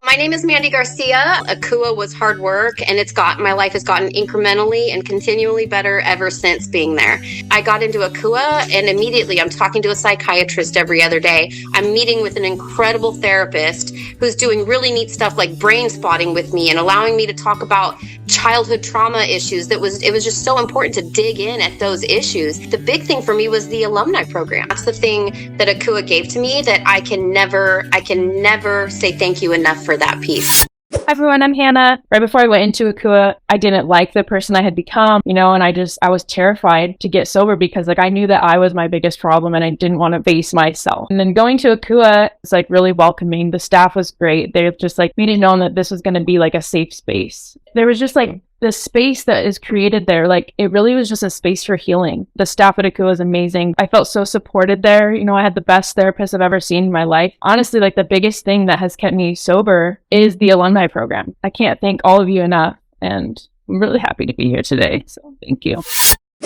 My name is Mandy Garcia. Akua was hard work, and my life has gotten incrementally and continually better ever since being there. I got into Akua, and immediately I'm talking to a psychiatrist every other day. I'm meeting with an incredible therapist who's doing really neat stuff like brain spotting with me and allowing me to talk about childhood trauma issues. It was just so important to dig in at those issues. The big thing for me was the alumni program. That's the thing that Akua gave to me that I can never say thank you enough for that piece. Hi everyone, I'm Hannah. Right before I went into Akua, I didn't like the person I had become, and I was terrified to get sober because I knew that I was my biggest problem and I didn't want to face myself. And then going to Akua was really welcoming. The staff was great. They just made it known that this was going to be a safe space. There was just the space that is created there, it really was just a space for healing. The staff at Akua was amazing. I felt so supported there. I had the best therapist I've ever seen in my life. Honestly, the biggest thing that has kept me sober is the alumni program. I can't thank all of you enough, and I'm really happy to be here today. So thank you.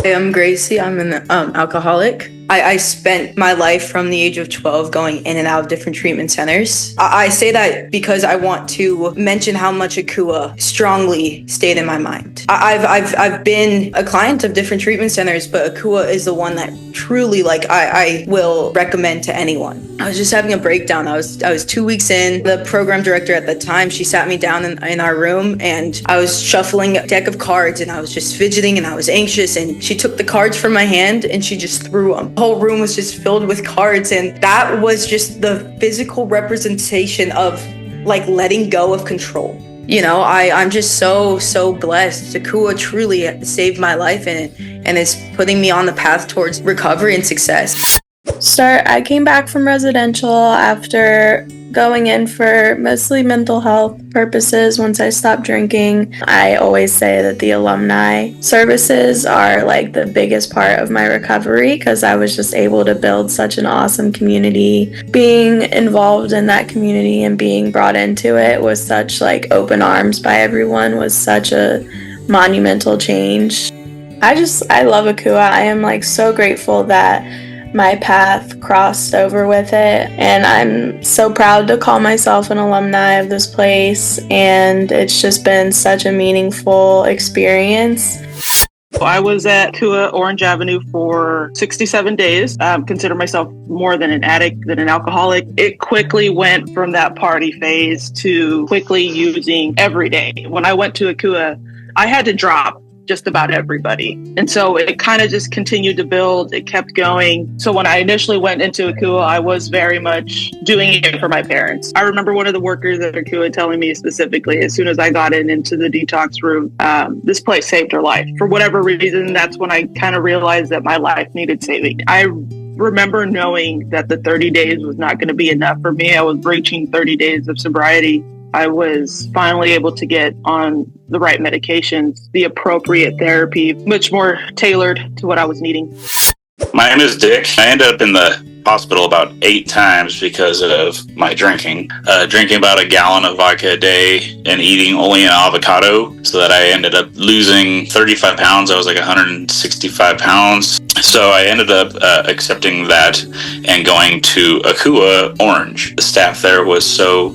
Hey, I'm Gracie. I'm an alcoholic. I spent my life from the age of 12 going in and out of different treatment centers. I say that because I want to mention how much Akua strongly stayed in my mind. I've been a client of different treatment centers, but Akua is the one that truly I will recommend to anyone. I was just having a breakdown. I was 2 weeks in. The program director at the time, she sat me down in our room, and I was shuffling a deck of cards, and I was just fidgeting, and I was anxious, and she took the cards from my hand and she just threw them. The whole room was just filled with cards, and that was just the physical representation of letting go of control. I'm just so blessed. Akua truly saved my life and is putting me on the path towards recovery and success. I came back from residential after going in for mostly mental health purposes once I stopped drinking. I always say that the alumni services are the biggest part of my recovery because I was just able to build such an awesome community. Being involved in that community and being brought into it with such open arms by everyone was such a monumental change. I love Akua. I am so grateful that my path crossed over with it, and I'm so proud to call myself an alumni of this place, and it's just been such a meaningful experience. I was at Akua Orange Avenue for 67 days. Consider myself more than an addict, than an alcoholic. It quickly went from that party phase to quickly using every day. When I went to Akua, I had to drop just about everybody. And so it kind of just continued to build. It kept going. So when I initially went into Akua, I was very much doing it for my parents. I remember one of the workers at Akua telling me specifically, as soon as I got into the detox room, this place saved her life. For whatever reason, that's when I kind of realized that my life needed saving. I remember knowing that the 30 days was not going to be enough for me. I was reaching 30 days of sobriety. I was finally able to get on the right medications, the appropriate therapy, much more tailored to what I was needing. My name is Dick. I ended up in the hospital about 8 times because of my drinking. Drinking about a gallon of vodka a day and eating only an avocado, so that I ended up losing 35 pounds. I was 165 pounds. So I ended up accepting that and going to Akua Orange. The staff there was so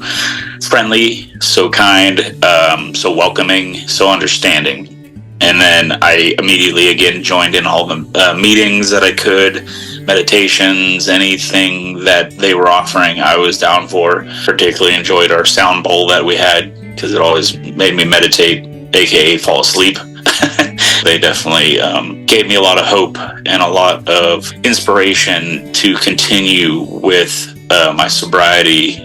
friendly, so kind, so welcoming, so understanding. And then I immediately again joined in all the meetings that I could, meditations, anything that they were offering, I was down for. Particularly enjoyed our sound bowl that we had because it always made me meditate, aka fall asleep. They definitely gave me a lot of hope and a lot of inspiration to continue with my sobriety